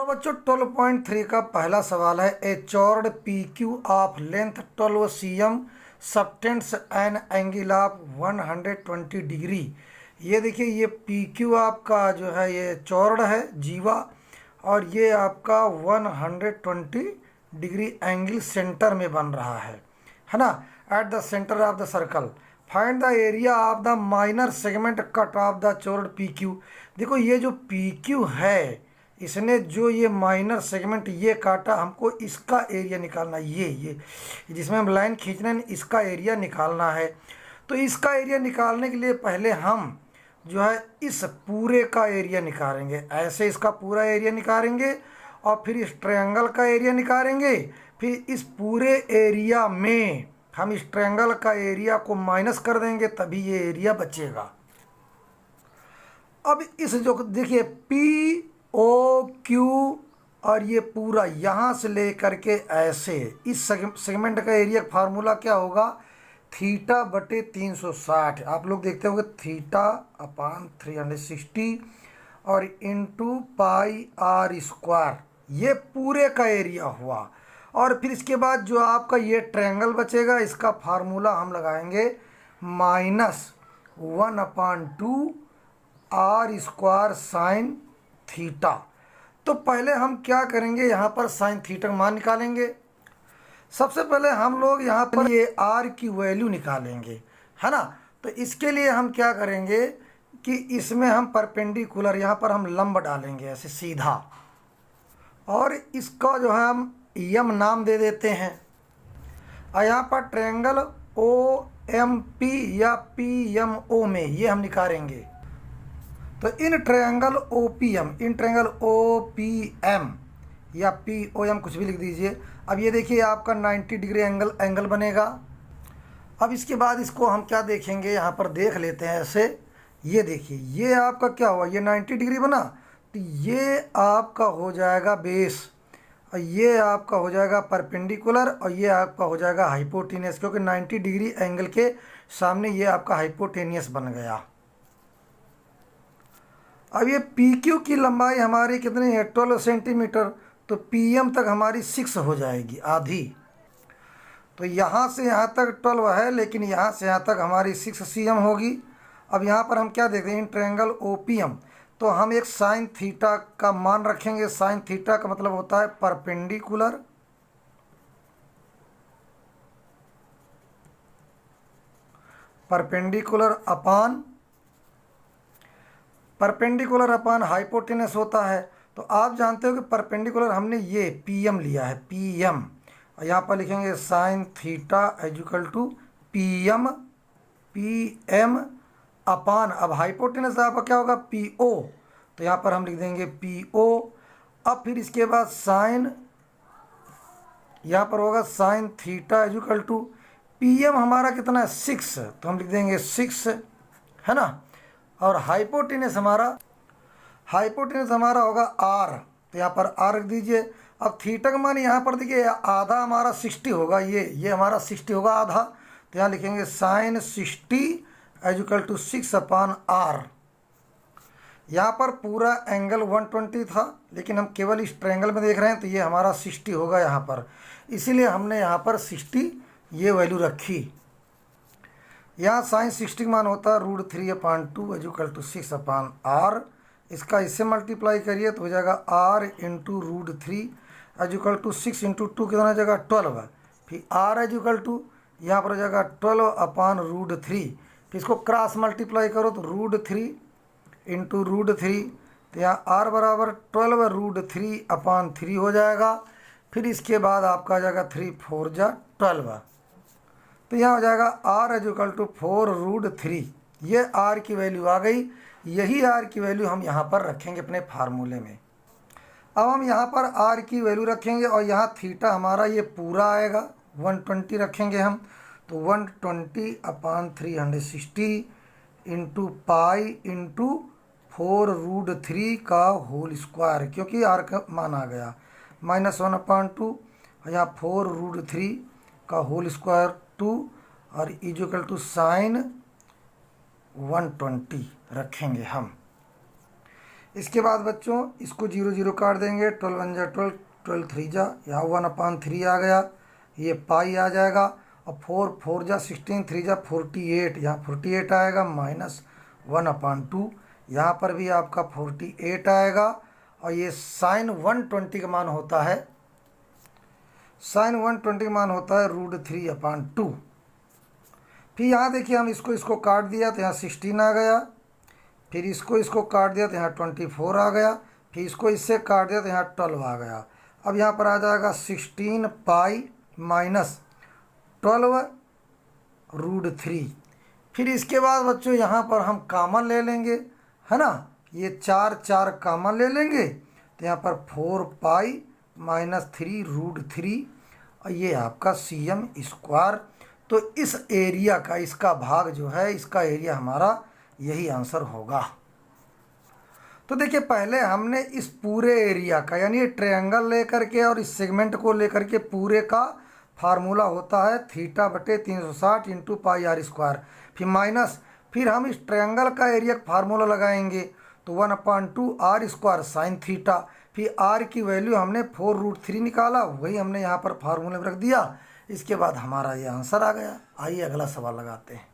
बच्चों 12.3 का पहला सवाल है। A chord P Q of length 12 cm subtends an angle of 120 degree. ये देखिए, ये पी क्यू आपका जो है ये चॉर्ड है जीवा, और ये आपका 120 डिग्री एंगल सेंटर में बन रहा है ना, at the centre of the circle. Find the area of the minor segment cut off the chord P Q. देखो, ये जो पी क्यू है, इसने जो ये माइनर सेगमेंट ये काटा, हमको इसका एरिया निकालना है। ये जिसमें हम लाइन खींचना है, इसका एरिया निकालना है। तो इसका एरिया निकालने के लिए पहले हम जो है इस पूरे का एरिया निकालेंगे। ऐसे इसका पूरा एरिया निकालेंगे और फिर इस ट्रायंगल का एरिया निकालेंगे। फिर इस पूरे एरिया में हम इस ट्रायंगल का एरिया को माइनस कर देंगे, तभी ये एरिया बचेगा। अब इस जो देखिए पी ओ क्यू और ये पूरा यहाँ से लेकर के ऐसे इस सेगमेंट का एरिया फार्मूला क्या होगा, थीटा बटे 360। आप लोग देखते होंगे थीटा अपान 360 और इंटू पाई आर स्क्वायर, ये पूरे का एरिया हुआ। और फिर इसके बाद जो आपका ये ट्रायंगल बचेगा, इसका फार्मूला हम लगाएंगे -1/2 आर स्क्वायर साइन थीटा। तो पहले हम क्या करेंगे, यहाँ पर साइन थीटा का मान निकालेंगे। सबसे पहले हम लोग यहाँ पर ये आर की वैल्यू निकालेंगे, है ना। तो इसके लिए हम क्या करेंगे कि इसमें हम परपेंडिकुलर यहाँ पर हम लंब डालेंगे ऐसे सीधा, और इसका जो है हम यम नाम दे देते हैं। और यहाँ पर ट्रायंगल ओ एम पी या पी एम ओ में ये हम निकालेंगे। तो in triangle O P M या पी ओ एम कुछ भी लिख दीजिए। अब ये देखिए आपका 90 डिग्री एंगल बनेगा। अब इसके बाद इसको हम क्या देखेंगे, यहाँ पर देख लेते हैं ऐसे। ये देखिए, ये आपका क्या हुआ, ये 90 डिग्री बना, तो ये आपका हो जाएगा बेस, और ये आपका हो जाएगा परपेंडिकुलर, और ये आपका हो जाएगा हाइपोटेनियस, क्योंकि 90 डिग्री एंगल के सामने ये आपका हाइपोटेनियस बन गया। अब ये पी क्यू की लंबाई हमारी कितनी है, 12 सेंटीमीटर। तो पी एम तक हमारी 6 हो जाएगी, आधी। तो यहाँ से यहाँ तक 12 है, लेकिन यहाँ से यहाँ तक हमारी 6 cm होगी। अब यहाँ पर हम क्या देखते हैं, in triangle O P M, तो हम एक साइन थीटा का मान रखेंगे। साइन थीटा का मतलब होता है परपेंडिकुलर अपान हाइपोटेनस होता है। तो आप जानते हो कि परपेंडिकुलर हमने ये पी एम लिया है, पी एम, और यहाँ पर लिखेंगे sine theta equal to P M upon, अब हाइपोटेनस आपका क्या होगा, पी ओ, तो यहाँ पर हम लिख देंगे पी ओ। अब फिर इसके बाद साइन, यहाँ पर होगा sine theta equal to P M हमारा कितना है 6, तो हम लिख देंगे 6, है ना। और हाइपोटेनस हमारा होगा आर, तो यहाँ पर आर रख दीजिए। अब थीटा का मान यहाँ पर देखिए आधा हमारा 60 होगा, ये हमारा 60 होगा आधा, तो यहाँ लिखेंगे साइन 60 इक्वल टू 6/r। यहाँ पर पूरा एंगल 120 था, लेकिन हम केवल इस ट्रायंगल में देख रहे हैं, तो ये हमारा 60 होगा यहाँ पर, इसीलिए हमने यहाँ पर 60 ये वैल्यू रखी। यहाँ साइन 60 का मान होता है √3/2 इक्वल टू 6/r। इसका इससे मल्टीप्लाई करिए तो हो जाएगा r into √3 equal to 6 into 2 कितना हो जाएगा 12, फिर r इक्वल टू यहाँ पर हो जाएगा 12/√3। फिर इसको क्रॉस मल्टीप्लाई करो तो √3 इंटू √3, तो यहाँ r बराबर 12√3/3 हो जाएगा। फिर इसके बाद आपका आ जाएगा 3 4 जा 12, तो यहाँ हो जाएगा r इक्वल टू 4√3। ये r की वैल्यू आ गई। यही r की वैल्यू हम यहाँ पर रखेंगे अपने फार्मूले में। अब हम यहाँ पर r की वैल्यू रखेंगे, और यहाँ थीटा हमारा ये पूरा आएगा 120 रखेंगे हम, तो 120/360 इंटू पाई इंटू 4√3 का होल स्क्वायर, क्योंकि r का मान आ गया -1/2, यहाँ 4√3 का होल स्क्वायर 2, और इक्वल टू साइन 120 रखेंगे हम। इसके बाद बच्चों इसको 0 0 काट देंगे, 12 1 जा 12, 12 3 जा, यहाँ 1/3 आ गया, ये पाई आ जाएगा, और 4 4 जा 16, 3 जा 48, यहाँ 48 आएगा, माइनस 1/2, यहाँ पर भी आपका 48 आएगा, और ये साइन 120 का मान होता है, साइन 120 का मान होता है √3/2। फिर यहाँ देखिए हम इसको काट दिया तो यहाँ 16 आ गया, फिर इसको काट दिया तो यहाँ 24 आ गया, फिर इसको इससे काट दिया तो यहाँ 12 आ गया। अब यहाँ पर आ जाएगा 16 पाई माइनस 12 √3। फिर इसके बाद बच्चों यहाँ पर हम कामन ले लेंगे, है ना, ये 4 कामन ले लेंगे, तो यहाँ पर 4 पाई माइनस 3 √3, और ये आपका cm²। तो इस एरिया का, इसका भाग जो है, इसका एरिया हमारा यही आंसर होगा। तो देखिए पहले हमने इस पूरे एरिया का, यानी ये ट्रायंगल लेकर के और इस सेगमेंट को लेकर के पूरे का फार्मूला होता है θ/360 इंटू πr², फिर माइनस, फिर हम इस ट्रायंगल का एरिया का फार्मूला लगाएंगे तो 1/2r² साइन थीटा, फिर r की वैल्यू हमने 4√3 निकाला, वही हमने यहाँ पर फार्मूले में रख दिया। इसके बाद हमारा ये आंसर आ गया। आइए अगला सवाल लगाते हैं।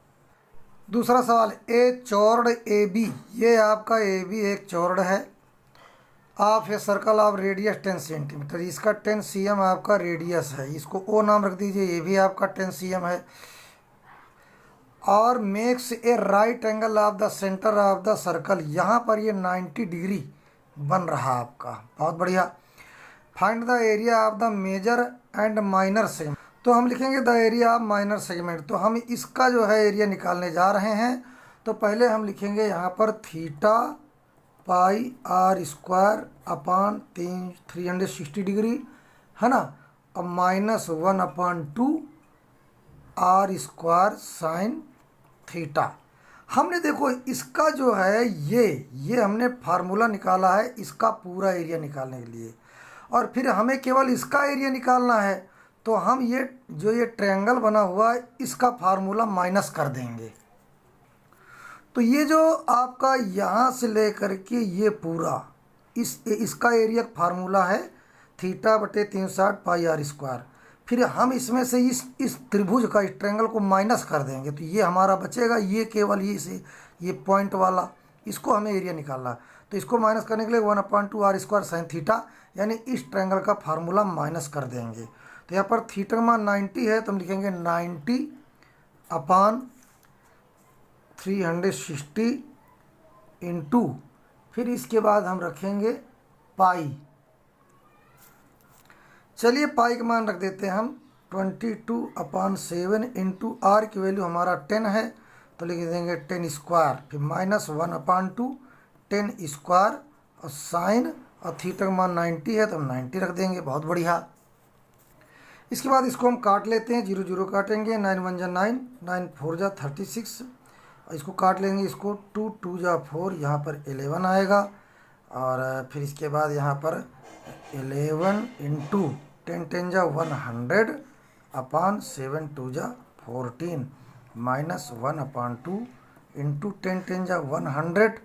दूसरा सवाल, ए चौर्ड ए बी, ये आपका ए बी एक चौर्ड है, of a circle of radius 10 centimetre, इसका 10 cm आपका रेडियस है, इसको ओ नाम रख दीजिए, ये भी आपका 10 cm है, और makes a right angle of the centre of the circle, यहाँ पर ये 90 डिग्री बन रहा आपका, बहुत बढ़िया। Find the area of the major and minor segment, तो हम लिखेंगे the area of minor segment, तो हम इसका जो है एरिया निकालने जा रहे हैं। तो पहले हम लिखेंगे यहाँ पर थीटा पाई r²/360 डिग्री, है ना, और माइनस 1/2 r² साइन थीटा। हमने देखो इसका जो है ये हमने फार्मूला निकाला है इसका पूरा एरिया निकालने के लिए, और फिर हमें केवल इसका एरिया निकालना है, तो हम ये जो ये ट्रायंगल बना हुआ है इसका फार्मूला माइनस कर देंगे। तो ये जो आपका यहाँ से लेकर के ये पूरा इसका एरिया फार्मूला है θ/360 πr², फिर हम इसमें से इस त्रिभुज का, इस ट्रायंगल को माइनस कर देंगे, तो ये हमारा बचेगा, ये केवल ये पॉइंट वाला, इसको हमें एरिया निकालना है। तो इसको माइनस करने के लिए 1/2 r² साइन थीटा, यानी इस ट्रायंगल का फार्मूला माइनस कर देंगे। तो यहाँ पर थीटा का मान 90 है, तो हम लिखेंगे 90/360 इंटू, फिर इसके बाद हम रखेंगे पाई, चलिए पाई का मान रख देते हैं हम 22/7 इंटू आर की वैल्यू हमारा 10 है, तो लिख देंगे 10², फिर माइनस 1/2 10², और साइन, और थीटा का मान 90 है तो हम 90 रख देंगे, बहुत बढ़िया। इसके बाद इसको हम काट लेते हैं, 0 0 काटेंगे, 9 1 जा 9, 9 4 जा 36, और इसको काट लेंगे, इसको 2 2 जा 4, यहाँ पर 11 आएगा, और फिर इसके बाद यहाँ पर 11 इंटू 10 10 जा 100/7 2 जा 14, माइनस 1/2 इंटू 10 10 जा 100,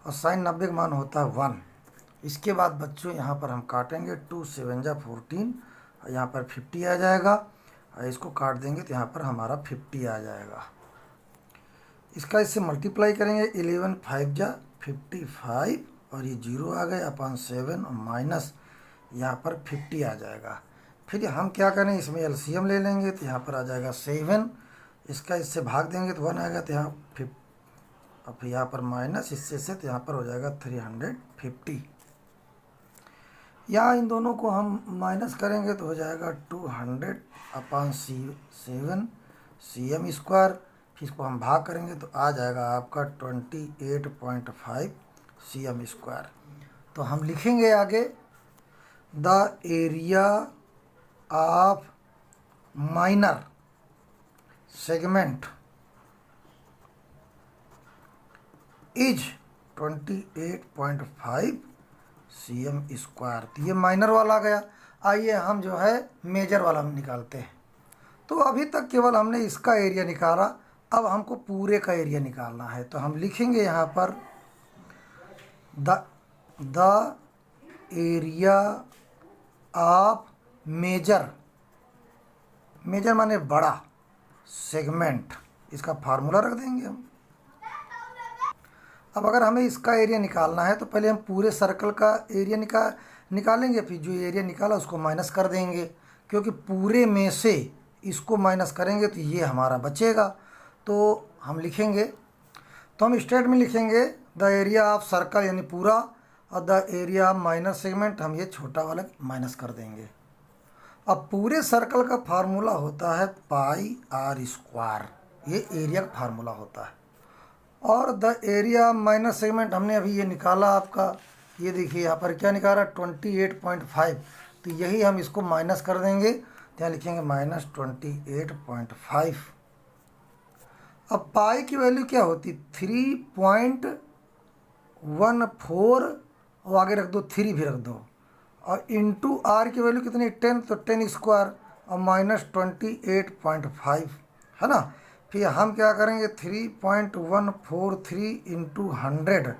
और साइन 90 का मान होता है 1। इसके बाद बच्चों यहाँ पर हम काटेंगे, 2 7 जा 14, और यहाँ पर 50 आ जाएगा, और इसको काट देंगे तो यहाँ पर हमारा 50 आ जाएगा। इसका इससे मल्टीप्लाई करेंगे, 11 5 जा 55, और ये 0 आ गए /7, और माइनस यहाँ पर 50 आ जाएगा। फिर हम क्या करें, इसमें एलसीएम ले लेंगे, तो यहाँ पर आ जाएगा 7, इसका इससे भाग देंगे तो 1 आएगा, तो यहाँ 5, और फिर यहाँ पर माइनस इससे से, तो यहाँ पर हो जाएगा 350। यहाँ इन दोनों को हम माइनस करेंगे तो हो जाएगा 200/7 cm², फिर इसको हम भाग करेंगे तो आ जाएगा आपका 28.5 cm²। तो हम लिखेंगे आगे, the area of minor segment is 28.5 cm²। तो ये माइनर वाला आ गया। आइए हम जो है मेजर वाला निकालते हैं। तो अभी तक केवल हमने इसका एरिया निकाला, अब हमको पूरे का एरिया निकालना है। तो हम लिखेंगे यहाँ पर the the area of major, major माने बड़ा, सेगमेंट, इसका फार्मूला रख देंगे हम। अब अगर हमें इसका एरिया निकालना है तो पहले हम पूरे सर्कल का एरिया निकालेंगे, फिर जो एरिया निकाला उसको माइनस कर देंगे, क्योंकि पूरे में से इसको माइनस करेंगे तो ये हमारा बचेगा। तो हम लिखेंगे, तो हम स्टेट में लिखेंगे द एरिया ऑफ सर्कल यानी पूरा, और the area of minor segment हम ये छोटा वाला माइनस कर देंगे। अब पूरे सर्कल का फार्मूला होता है पाई आर स्क्वायर, ये एरिया का फार्मूला होता है। और द एरिया माइनर सेगमेंट हमने अभी ये निकाला आपका, ये देखिए यहाँ पर क्या निकाला 28.5, तो यही हम इसको माइनस कर देंगे, यहाँ लिखेंगे -28.5। अब पाई की वैल्यू क्या होती 3.14, और आगे रख दो 3 भी रख दो, और इंटू आर की वैल्यू कितनी 10, तो 10 स्क्वायर और -28.5 है ना। फिर हम क्या करेंगे 3.143 इंटू 100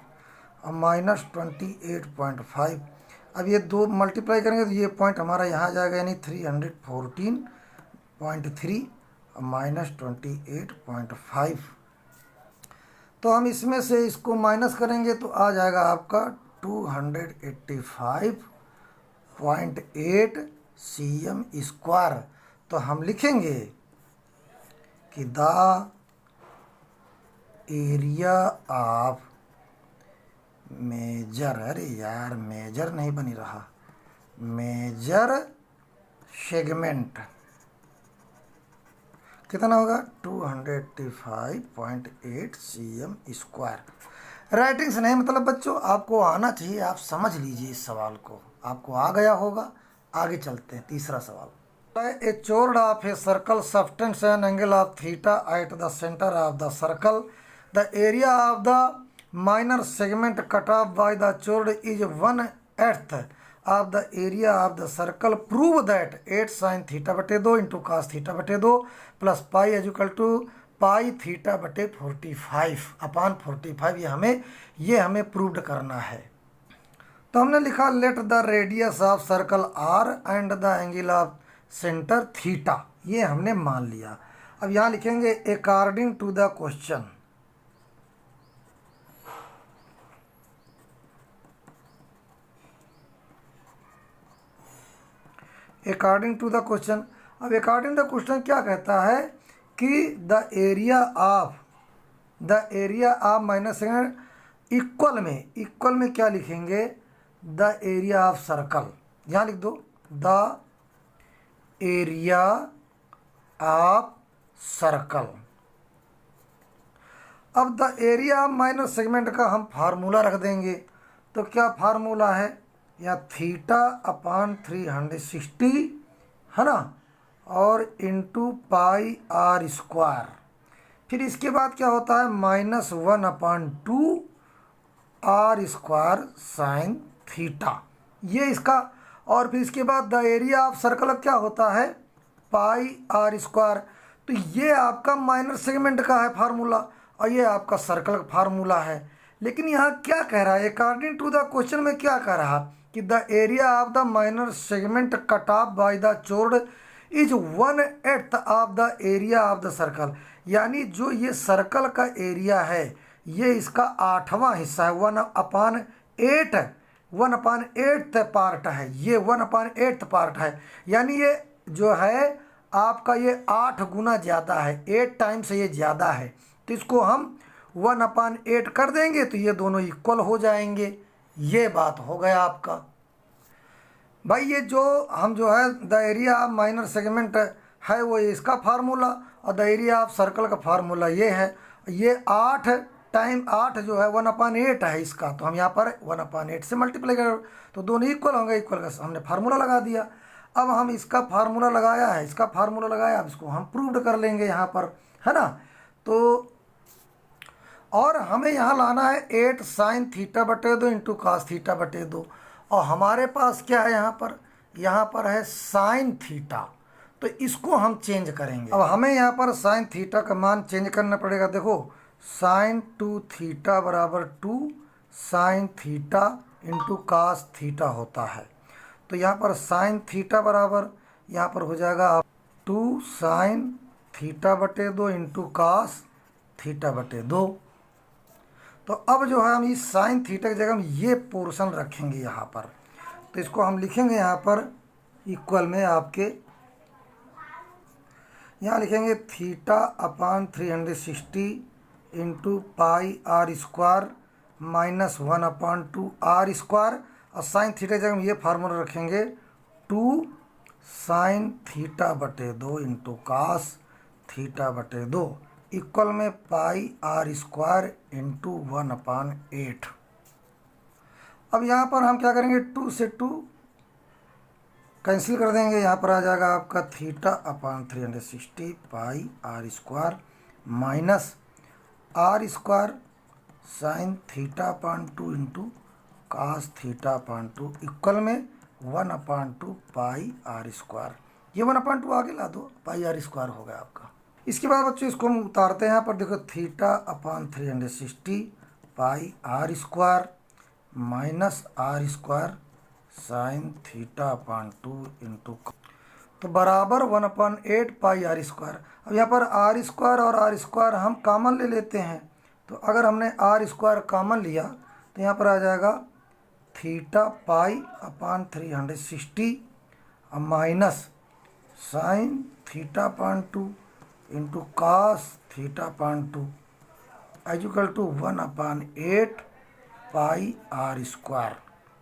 और -28.5। अब ये दो मल्टीप्लाई करेंगे तो ये पॉइंट हमारा यहाँ जाएगा, यानी 314.3 और -28.5। तो हम इसमें से इसको माइनस करेंगे तो आ जाएगा आपका 285.8 cm स्क्वायर। तो हम लिखेंगे कि द एरिया ऑफ मेजर, अरे यार मेजर नहीं बनी रहा, मेजर सेगमेंट कितना होगा 285.8 cm स्क्वायर। राइटिंग से नहीं मतलब बच्चों, आपको आना चाहिए, आप समझ लीजिए इस सवाल को, आपको आ गया होगा। आगे चलते हैं, तीसरा सवाल। ए chord of a circle subtends an angle of theta at the center of the circle. The area of the minor segment cut off by the chord is 1/8 of the area of the circle. Prove that 8 sin theta बटे 2 into cos theta बटे 2 plus pi is equal to pi theta बटे 45/45। ये हमें proved करना है। तो हमने लिखा let the radius of circle R and the angle of centre theta, ये हमने मान लिया। अब यहाँ लिखेंगे according to the question, according to the question. अब अकॉर्डिंग द क्वेश्चन क्या कहता है कि the area of minus equal में क्या लिखेंगे द एरिया ऑफ सर्कल, यहाँ लिख दो द एरिया ऑफ सर्कल। अब the area of minor segment का हम फार्मूला रख देंगे, तो क्या फार्मूला है, या θ/360 है ना, और इंटू पाई आर स्क्वायर। फिर इसके बाद क्या होता है -1/2 आर स्क्वायर साइन थीटा, ये इसका। और फिर इसके बाद द एरिया ऑफ सर्कल क्या होता है पाई आर स्क्वायर। तो ये आपका माइनर सेगमेंट का है फार्मूला, और ये आपका सर्कल का फार्मूला है। लेकिन यहाँ क्या कह रहा है अकॉर्डिंग टू द क्वेश्चन में, क्या कह रहा कि the area of the minor segment cut of by the chord is 1/8 of the area of the circle. यानी जो ये सर्कल का एरिया है ये इसका 8वां हिस्सा है, 1/8 पार्ट है, ये 1/8 पार्ट है। यानी ये जो है आपका ये 8 गुना ज़्यादा है, 8 टाइम्स ये ज़्यादा है। तो इसको हम 1/8 कर देंगे तो ये दोनों इक्वल हो जाएंगे। ये बात हो गया आपका भाई। ये जो हम जो है the area of minor segment है वो इसका फार्मूला, और द एरिया ऑफ सर्कल का फार्मूला ये है। ये 8 टाइम 8 जो है 1/8 है इसका, तो हम यहाँ पर 1/8 से मल्टीप्लाई कर तो दोनों इक्वल होंगे, इक्वल का हमने फार्मूला लगा दिया। अब हम इसका फार्मूला लगाया है, इसका फार्मूला लगाया, अब इसको हम प्रूव्ड कर लेंगे यहाँ पर, है ना। तो और हमें यहाँ लाना है 8 साइन थीटा बटे 2 इंटू कास थीटा बटे 2, और हमारे पास क्या है यहाँ पर है साइन थीटा, तो इसको हम चेंज करेंगे। अब हमें यहाँ पर साइन थीटा का मान चेंज करना पड़ेगा। देखो साइन 2 थीटा बराबर 2 sine theta into cos theta होता है। तो यहाँ पर साइन थीटा बराबर यहाँ पर हो जाएगा 2 साइन थीटा बटे 2 इंटू कास थीटा बटे 2। तो अब जो है हम इस साइन थीटा की जगह हम ये पोर्शन रखेंगे यहाँ पर, तो इसको हम लिखेंगे यहाँ पर इक्वल में आपके यहाँ लिखेंगे theta upon 360 into pi R square minus 1/2 R square, और साइन थीटा की जगह हम ये फार्मूला रखेंगे 2 साइन थीटा बटे 2 इंटू कास थीटा बटे 2 इक्वल में पाई आर स्क्वायर इंटू 1/8। अब यहाँ पर हम क्या करेंगे, 2 से 2 कैंसिल कर देंगे, यहाँ पर आ जाएगा आपका theta upon 360 pi R square minus R square sine theta upon 2 into cos theta upon 2 equal में 1/2 पाई आर स्क्वायर। ये 1/2 आगे ला दो, पाई आर स्क्वायर हो गया आपका। इसके बाद बच्चों इसको हम उतारते हैं यहाँ पर, देखो theta upon 360 pi R square minus R square sine theta upon 2 into, तो बराबर 1/8 पाई आर स्क्वायर। अब यहाँ पर आर स्क्वायर और आर स्क्वायर हम कॉमन ले लेते हैं, तो अगर हमने आर स्क्वायर कॉमन लिया तो यहाँ पर आ जाएगा theta pi upon 360 minus sine theta upon 2 into cos theta upon 2 equal to 1/8 pi R square.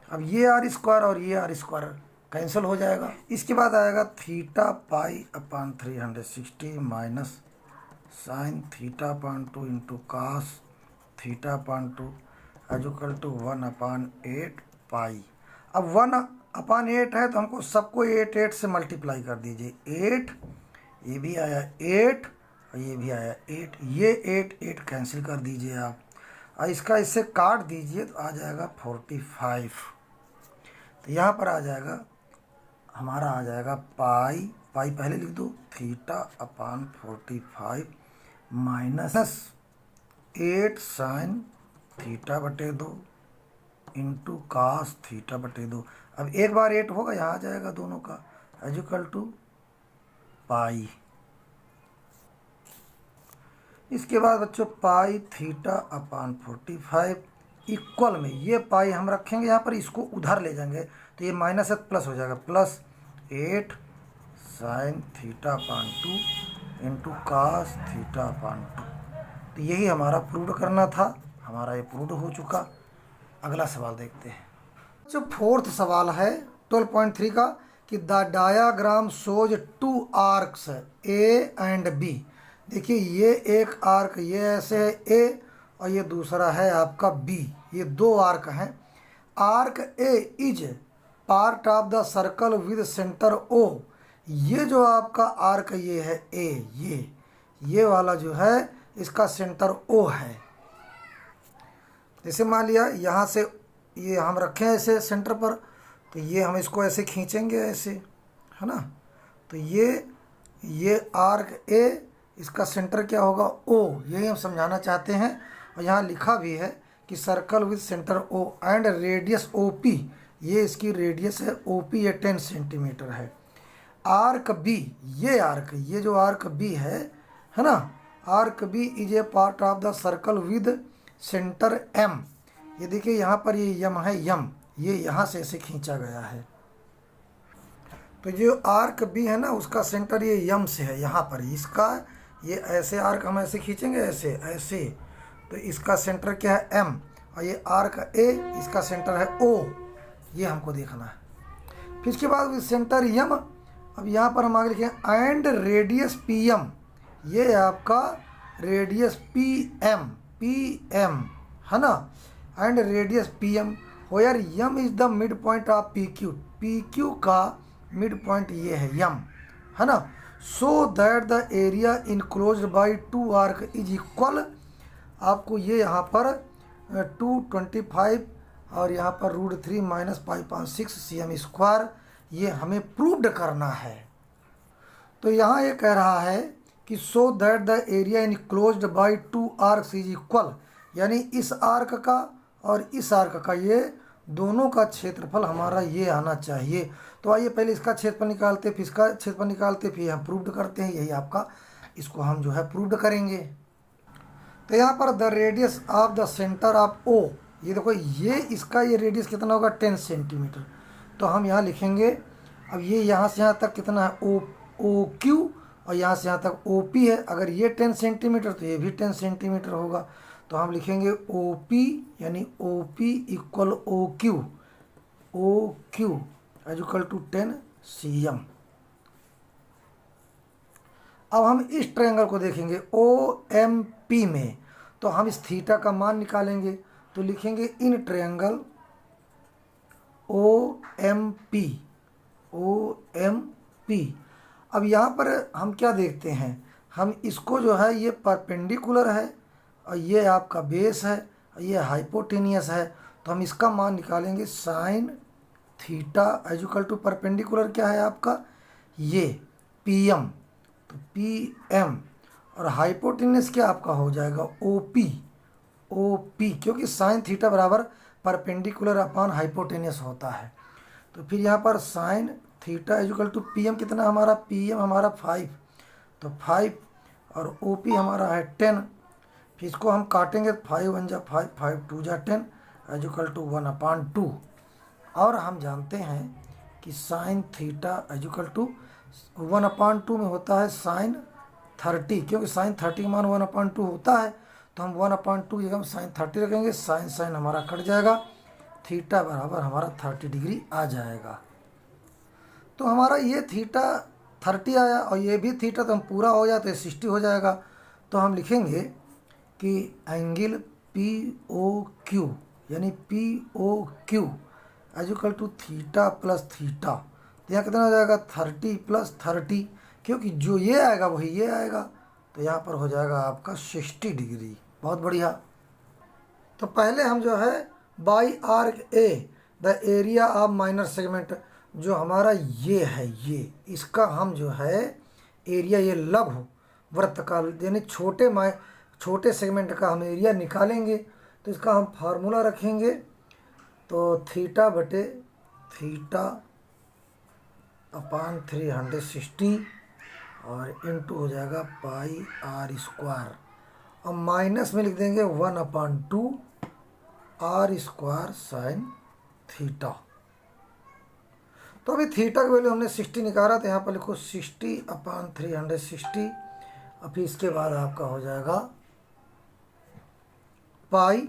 अब ये आर स्क्वायर और ये आर स्क्वायर कैंसिल हो जाएगा। इसके बाद आएगा theta pi upon 360 minus sine theta upon 2 into cos theta upon 2 equal to 1/8 pi. अब 1/8 है तो हमको सबको 8 से मल्टीप्लाई कर दीजिए, 8 ये भी आया 8 और ये भी आया 8, ये 8 कैंसिल कर दीजिए आप, और इसका इससे काट दीजिए तो आ जाएगा 45। तो यहाँ पर आ जाएगा हमारा आ जाएगा पाई पहले लिख दो theta upon 45 minus 8 sine theta बटे 2 इंटू कास थीटा बटे 2। अब एक बार 8 होगा, यहाँ आ जाएगा दोनों का इक्वल टू पाई। इसके बाद बच्चों पाई थीटा अपान 45 इक्वल में ये पाई हम रखेंगे यहाँ पर, इसको उधर ले जाएंगे तो ये माइनस है प्लस हो जाएगा, plus 8 sine theta upon 2 into cos theta upon 2। तो यही हमारा प्रूव करना था, हमारा ये प्रूव हो चुका। अगला सवाल देखते हैं। जो फोर्थ सवाल है 12.3 का कि the diagram shows 2 arcs A and B. देखिए ये एक आर्क ये ऐसे है ए और ये दूसरा है आपका बी, ये 2 आर्क हैं। Arc A is part of the circle with centre O. ये जो आपका आर्क ये है ए, ये वाला जो है इसका सेंटर ओ है। जैसे मान लिया यहाँ से ये हम रखें ऐसे सेंटर पर, तो ये हम इसको ऐसे खींचेंगे ऐसे, है ना। तो ये आर्क ए इसका सेंटर क्या होगा ओ, यही हम समझाना चाहते हैं। और यहाँ लिखा भी है कि circle with centre O and radius O P, ये इसकी रेडियस है ओ पी, ये 10 सेंटीमीटर है। आर्क बी, ये जो आर्क बी है ना, arc B is a part of the circle with centre M. ये देखिए यहाँ पर ये यम है, यम ये यहाँ से ऐसे खींचा गया है। तो जो आर्क बी है ना उसका सेंटर ये यम से है, यहाँ पर इसका ये ऐसे आर्क हम ऐसे खींचेंगे ऐसे, तो इसका सेंटर क्या है एम, और ये आर्क ए इसका सेंटर है ओ, ये हमको देखना है। फिर इसके बाद सेंटर यम, अब यहाँ पर हम आगे लिखें एंड रेडियस पी एम, ये आपका रेडियस पी एम है ना, and radius P M where M is the midpoint of P Q का मिड पॉइंट ये है यम, है ना। So that the area enclosed by 2 arc is equal, आपको ये यहाँ पर 225 और यहाँ पर √3 माइनस 5.6 cm², ये हमें प्रूव्ड करना है। तो यहाँ ये कह रहा है कि सो that the area enclosed by 2 arcs is equal, यानी इस आर्क का और इस आर्क का ये दोनों का क्षेत्रफल हमारा ये आना चाहिए। तो आइए पहले इसका क्षेत्रफल निकालते, फिर इसका क्षेत्रफल निकालते, फिर हम प्रूव्ड करते हैं। यही आपका, इसको हम जो है प्रूव्ड करेंगे। तो यहाँ पर the radius of the centre of O, ये देखो ये इसका ये रेडियस कितना होगा 10 सेंटीमीटर। तो हम यहाँ लिखेंगे, अब ये यहाँ से यहाँ तक कितना है ओ क्यू, और यहाँ से यहाँ तक ओ पी है। अगर ये 10 सेंटीमीटर तो ये भी 10 सेंटीमीटर होगा। तो हम लिखेंगे ओ पी, यानी O P equal O Q is equal to 10 cm। अब हम इस ट्रायंगल को देखेंगे ओ एम पी में, तो हम इस थीटा का मान निकालेंगे। तो लिखेंगे in triangle O M P. अब यहाँ पर हम क्या देखते हैं, हम इसको जो है ये परपेंडिकुलर है और ये आपका बेस है और ये हाइपोटेनियस है। तो हम इसका मान निकालेंगे sine theta is equal to perpendicular क्या है आपका ये पी एम, तो पी एम, और हाइपोटेनियस क्या आपका हो जाएगा ओ पी, क्योंकि साइन थीटा बराबर परपेंडिकुलर अपॉन हाइपोटेनियस होता है। तो फिर यहाँ पर sine theta is equal to P M कितना हमारा, पी एम हमारा 5, तो 5 और ओ पी हमारा है 10। फिर इसको हम काटेंगे, 5 1 जा 5, 5 2 जा 10 इज इक्वल टू 1/2। और हम जानते हैं कि sine theta is equal to 1/2 में होता है साइन 30, क्योंकि साइन 30 का मान 1/2 होता है। तो हम 1/2 जगह साइन 30 रखेंगे, साइन हमारा कट जाएगा, थीटा बराबर हमारा 30 डिग्री आ जाएगा। तो हमारा ये थीटा 30 आया और ये भी थीटा, तो हम पूरा हो जाए तो 60 हो जाएगा। तो हम लिखेंगे कि एंगल पी ओ क्यू, यानी P O Q is equal to theta plus theta. तो यहाँ कितना हो जाएगा 30 प्लस 30, क्योंकि जो ये आएगा वही ये आएगा। तो यहाँ पर हो जाएगा आपका 60 डिग्री। बहुत बढ़िया। तो पहले हम जो है by arc A the area of minor segment, जो हमारा ये है ये, इसका हम जो है एरिया, ये लघु वृत्त का यानी छोटे सेगमेंट का हम एरिया निकालेंगे। तो इसका हम फार्मूला रखेंगे, तो थीटा बटे थीटा अपान 360 और इनटू हो जाएगा पाई आर स्क्वायर, और माइनस में लिख देंगे 1/2 आर स्क्वायर साइन थीटा। तो अभी थीटा की वैल्यू हमने 60 निकाला, तो यहाँ पर लिखो 60/360, और फिर इसके बाद आपका हो जाएगा पाई,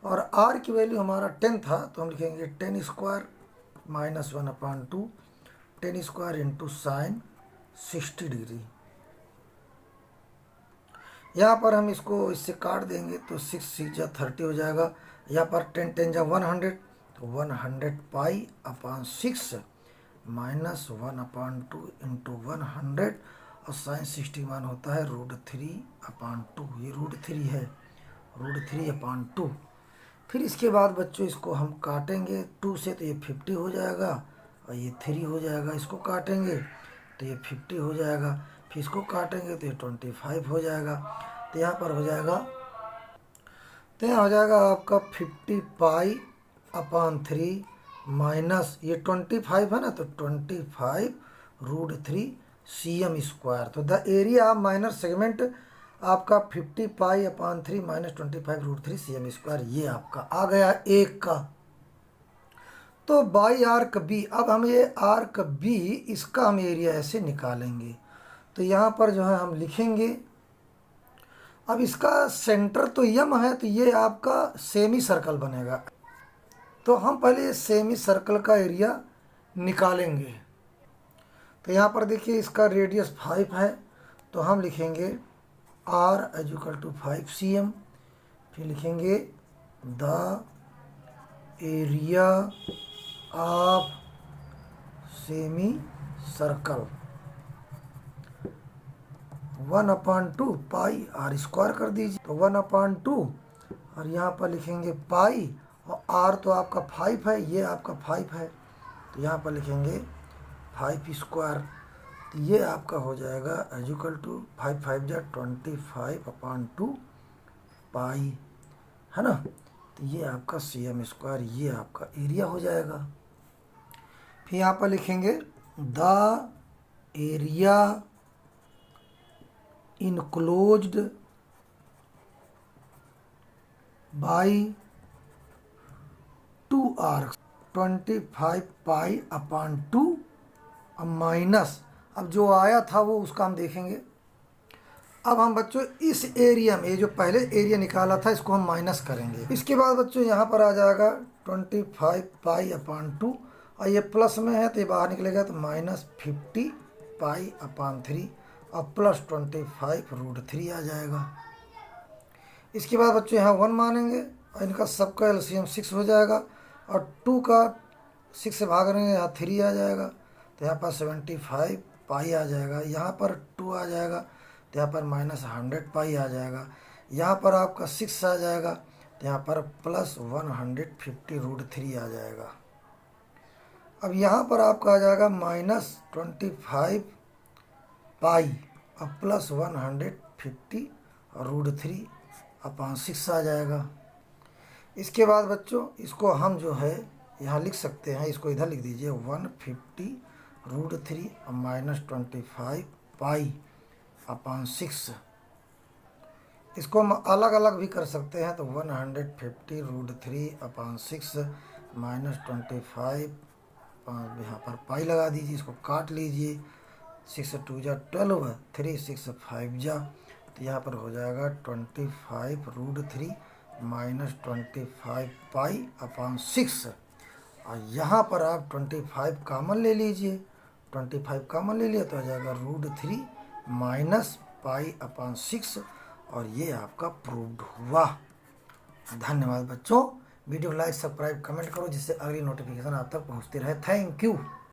और आर की वैल्यू हमारा 10 था, तो हम लिखेंगे 10 square minus 1/2, 10 square into sine 60 degree. यहाँ पर हम इसको इससे काट देंगे, तो 6 6 जा 30 हो जाएगा। यहाँ पर 10 10 जा 100, तो 100 पाई अपान 6 माइनस 1/2 इंटू 100, और साइन 60 मान होता है √3/2। ये √3 है, √3/2। फिर इसके बाद बच्चों इसको हम काटेंगे 2 से, तो ये 50 हो जाएगा, और ये 3 हो जाएगा। इसको काटेंगे तो ये 50 हो जाएगा, फिर इसको काटेंगे तो ये 25 हो जाएगा। तो यहाँ पर हो जाएगा, तो यहाँ हो जाएगा आपका 50 पाई अपान 3 माइनस ये 25 है ना, तो 25 √3 cm स्क्वायर। तो the area of minor segment आपका 50 पाई अपान 3 माइनस 25 √3 cm स्क्वायर, ये आपका आ गया एक का। तो बाई आर्क बी, अब हम ये आर्क बी, इसका हम एरिया ऐसे निकालेंगे। तो यहाँ पर जो है हम लिखेंगे, अब इसका सेंटर तो यम है, तो ये आपका सेमी सर्कल बनेगा। तो हम पहले सेमी सर्कल का एरिया निकालेंगे। तो यहाँ पर देखिए इसका रेडियस 5 है, तो हम लिखेंगे r is equal to 5 cm। फिर लिखेंगे the area of semicircle 1/2 pi R square कर दीजिए, तो 1/2, और यहाँ पर लिखेंगे पाई, और आर तो आपका 5 है, ये आपका 5 है, तो यहाँ पर लिखेंगे 5 स्क्वायर। तो ये आपका हो जाएगा इज इक्वल टू 5 5 जा 25/2 पाई, है ना। तो ये आपका cm², ये आपका एरिया हो जाएगा। फिर यहाँ पर लिखेंगे the area enclosed by 2 arcs 25π/2 minus, अब जो आया था वो उसका हम देखेंगे। अब हम बच्चों इस एरिया में, ये जो पहले एरिया निकाला था इसको हम माइनस करेंगे। इसके बाद बच्चों यहाँ पर आ जाएगा 25π/2 और ये प्लस में है तो ये बाहर निकलेगा तो -50π/3 और प्लस 25√3 आ जाएगा। इसके बाद बच्चों यहाँ 1 मानेंगे और इनका सबका एलसीएम 6 हो जाएगा और 2 का 6 से भाग करेंगे, यहाँ 3 आ जाएगा तो यहाँ पर 75π आ जाएगा, यहाँ पर 2 आ जाएगा तो यहाँ पर -100π आ जाएगा, यहाँ पर आपका 6 आ जाएगा तो यहाँ पर प्लस 150√3 आ जाएगा। अब यहाँ पर आपका आ जाएगा -25π और प्लस 150√3/6 आ जाएगा। इसके बाद बच्चों इसको हम जो है यहाँ लिख सकते हैं, इसको इधर लिख दीजिए 150√3 और -25π/6। इसको हम अलग अलग भी कर सकते हैं तो 150√3/6 -25, यहाँ पर पाई लगा दीजिए, इसको काट लीजिए, 6 2 जा 12, 3 6 5 जा, तो यहाँ पर हो जाएगा 25√3 -25π/6 और यहाँ पर आप 25 कॉमन ले लीजिए, 25 कॉमन ले लिया तो आ जाएगा √3 -π/6 और ये आपका प्रूव्ड हुआ। धन्यवाद बच्चों, वीडियो को लाइक सब्सक्राइब कमेंट करो जिससे अगली नोटिफिकेशन आप तक पहुँचती रहे। Thank you.